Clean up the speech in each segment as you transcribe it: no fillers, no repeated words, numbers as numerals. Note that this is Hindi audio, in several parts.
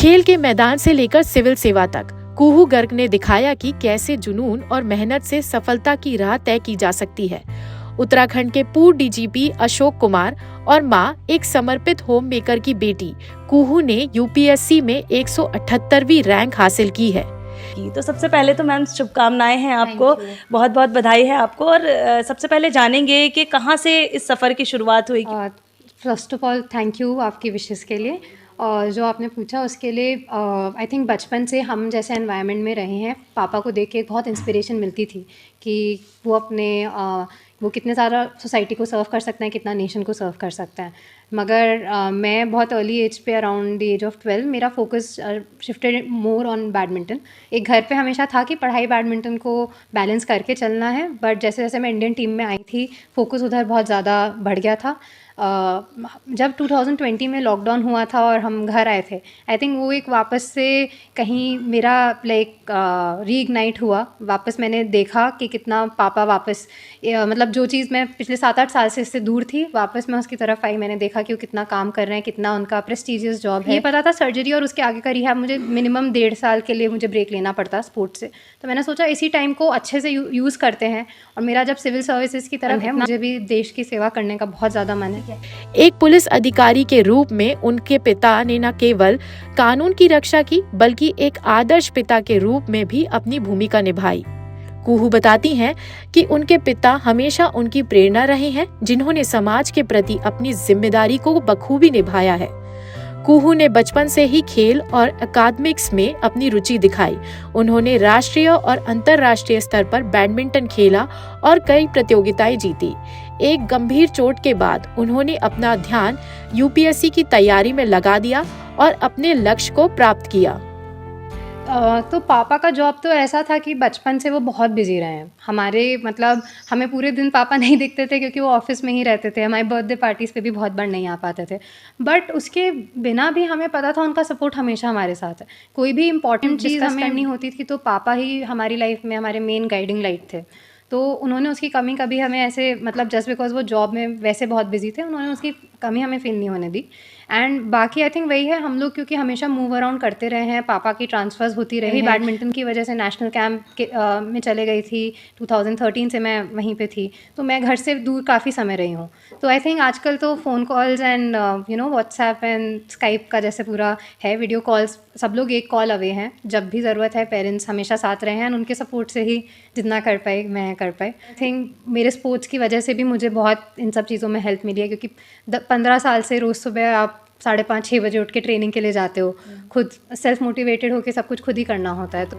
खेल के मैदान से लेकर सिविल सेवा तक कुहू गर्ग ने दिखाया कि कैसे जुनून और मेहनत से सफलता की राह तय की जा सकती है। उत्तराखंड के पूर्व डीजीपी अशोक कुमार और मां, एक समर्पित होम मेकर की बेटी कुहू ने यूपीएससी में 178वीं रैंक हासिल की है। तो सबसे पहले तो मैम शुभकामनाएं हैं आपको, बहुत बहुत बधाई है आपको। और सबसे पहले जानेंगे कि कहाँ से इस सफ़र की शुरुआत हुई। First of all thank you आपकी विशेस के लिए, और जो आपने पूछा उसके लिए आई थिंक बचपन से हम जैसे एनवायरनमेंट में रहे हैं, पापा को देख के बहुत इंस्पिरेशन मिलती थी कि वो अपने वो कितने सारा सोसाइटी को सर्व कर सकते हैं, कितना नेशन को सर्व कर सकते हैं। मगर मैं बहुत अर्ली एज पे अराउंड द एज ऑफ 12 मेरा focus shifted more on badminton. एक घर पे हमेशा था कि पढ़ाई बैडमिंटन को बैलेंस करके चलना है, बट जैसे जैसे मैं इंडियन टीम में आई थी फोकस उधर बहुत ज़्यादा बढ़ गया था। जब 2020 में लॉकडाउन हुआ था और हम घर आए थे, आई थिंक वो एक वापस से कहीं मेरा लाइक रीइग्नाइट हुआ। वापस मैंने देखा कि कितना पापा वापस मतलब जो चीज़ मैं पिछले 7-8 साल से इससे दूर थी, वापस मैं उसकी तरफ आई। मैंने देखा कि वो कितना काम कर रहे हैं, कितना उनका प्रेस्टीजियस जॉब है। ये पता था सर्जरी और उसके आगे का रिहैब मुझे मिनिमम 1.5 साल के लिए मुझे ब्रेक लेना पड़ता स्पोर्ट्स से। तो मैंने सोचा इसी टाइम को अच्छे से यूज़ करते हैं, और मेरा जब सिविल सर्विसेज की तरफ है, मुझे भी देश की सेवा करने का बहुत ज़्यादा मन है। एक पुलिस अधिकारी के रूप में उनके पिता ने न केवल कानून की रक्षा की, बल्कि एक आदर्श पिता के रूप में भी अपनी भूमिका निभाई। कुहू बताती हैं कि उनके पिता हमेशा उनकी प्रेरणा रहे हैं, जिन्होंने समाज के प्रति अपनी जिम्मेदारी को बखूबी निभाया है। कुहू ने बचपन से ही खेल और अकादमिक्स में अपनी रुचि दिखाई। उन्होंने राष्ट्रीय और अंतर्राष्ट्रीय स्तर पर बैडमिंटन खेला और कई प्रतियोगिताएं जीती। एक गंभीर चोट के बाद उन्होंने अपना ध्यान यूपीएससी की तैयारी में लगा दिया और अपने लक्ष्य को प्राप्त किया। तो पापा का जॉब तो ऐसा था कि बचपन से वो बहुत बिजी रहे हैं हमारे, मतलब हमें पूरे दिन पापा नहीं दिखते थे क्योंकि वो ऑफिस में ही रहते थे। हमारी बर्थडे पार्टीज़ पे भी बहुत बार नहीं आ पाते थे, बट उसके बिना भी हमें पता था उनका सपोर्ट हमेशा हमारे साथ है। कोई भी इंपॉर्टेंट चीज़ हमें करनी होती थी तो पापा ही हमारी लाइफ में हमारे मेन गाइडिंग लाइट थे। तो उन्होंने उसकी कमी कभी हमें ऐसे, मतलब जस्ट बिकॉज वो जॉब में वैसे बहुत बिजी थे, उन्होंने उसकी कमी हमें फील नहीं होने दी। एंड बाकी आई थिंक वही है, हम लोग क्योंकि हमेशा मूव अराउंड करते रहे हैं, पापा की ट्रांसफ़र्स होती रही। बैडमिंटन की वजह से नेशनल कैंप में चले गई थी, 2013 से मैं वहीं पे थी, तो मैं घर से दूर काफ़ी समय रही हूँ। तो आई थिंक आजकल तो phone calls and WhatsApp and Skype का जैसे पूरा है, वीडियो कॉल्स, सब लोग एक कॉल अवे हैं। जब भी ज़रूरत है पेरेंट्स हमेशा साथ रहे हैं, उनके सपोर्ट से ही जितना कर पाए मैं कर पाई। आई थिंक मेरे स्पोर्ट्स की वजह से भी मुझे बहुत इन सब चीज़ों में हेल्प मिली है, क्योंकि 15 साल से रोज़ सुबह आप 5:30-6 बजे उठ के ट्रेनिंग के लिए जाते हो, खुद सेल्फ मोटिवेटेड होकर सब कुछ खुद ही करना होता है। तो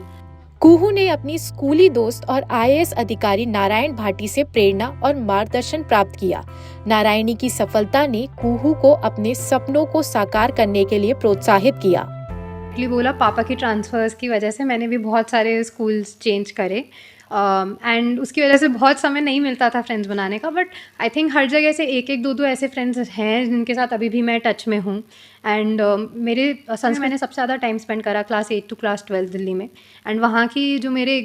कुहू ने अपनी स्कूली दोस्त और आईएएस अधिकारी नारायण भाटी से प्रेरणा और मार्गदर्शन प्राप्त किया। नारायणी की सफलता ने कुहू को अपने सपनों को साकार करने के लिए प्रोत्साहित किया। बोला पापा की ट्रांसफ़र्स की वजह से मैंने भी बहुत सारे स्कूल्स चेंज करे, एंड उसकी वजह से बहुत समय नहीं मिलता था फ्रेंड्स बनाने का, बट आई थिंक हर जगह से एक एक दो दो ऐसे फ्रेंड्स हैं जिनके साथ अभी भी मैं टच में हूँ। एंड मेरे संस मैंने सबसे ज़्यादा टाइम स्पेंड करा क्लास 8 to क्लास 12 दिल्ली में, एंड वहाँ की जो मेरे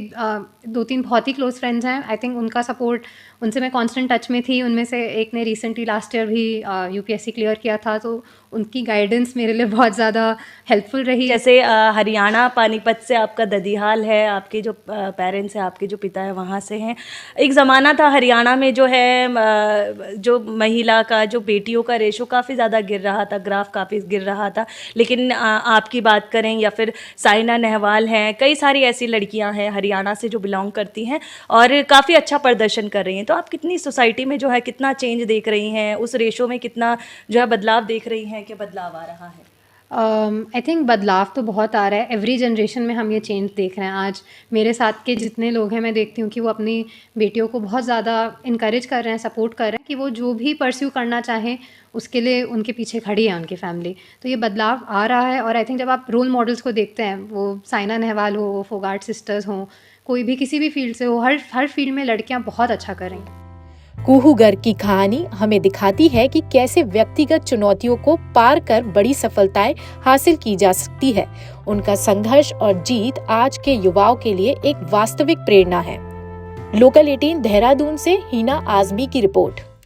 2-3 बहुत ही क्लोज फ्रेंड्स हैं, आई थिंक उनका सपोर्ट, उनसे मैं कांस्टेंट टच में थी। उनमें से एक ने रिसेंटली लास्ट ईयर भी यूपीएससी क्लियर किया था, तो उनकी गाइडेंस मेरे लिए बहुत ज़्यादा हेल्पफुल रही। जैसे हरियाणा पानीपत से आपका ददीहाल है, आपके जो पेरेंट्स हैं, आपके जो पिता है वहाँ से हैं। एक ज़माना था हरियाणा में जो है जो महिला का, जो बेटियों का रेशो काफ़ी ज़्यादा गिर रहा था, ग्राफ काफ़ी गिर रहा था। लेकिन आपकी बात करें या फिर साइना नेहवाल हैं, कई सारी ऐसी लड़कियां हैं हरियाणा से जो बिलोंग करती हैं और काफ़ी अच्छा प्रदर्शन कर रही हैं। तो आप कितनी सोसाइटी में जो है कितना चेंज देख रही हैं, उस रेशो में कितना जो है बदलाव देख रही हैं कि बदलाव आ रहा है? आई थिंक बदलाव तो बहुत आ रहा है। एवरी जनरेशन में हम ये चेंज देख रहे हैं। आज मेरे साथ के जितने लोग हैं, मैं देखती हूँ कि वो अपनी बेटियों को बहुत ज़्यादा इनकरेज कर रहे हैं, सपोर्ट कर रहे हैं कि वो जो भी परस्यू करना चाहें उसके लिए उनके पीछे खड़ी है उनकी फैमिली। तो ये बदलाव आ रहा है। और आई थिंक जब आप रोल मॉडल्स को देखते हैं, वो साइना नेहवाल हो, वो फोगाट सिस्टर्स हों, कोई भी किसी भी फील्ड से हो, हर फील्ड में लड़कियाँ बहुत अच्छा करेंगी। कुहू गर्ग की कहानी हमें दिखाती है कि कैसे व्यक्तिगत चुनौतियों को पार कर बड़ी सफलताएं हासिल की जा सकती है। उनका संघर्ष और जीत आज के युवाओं के लिए एक वास्तविक प्रेरणा है। लोकल 18 देहरादून से हीना आजमी की रिपोर्ट।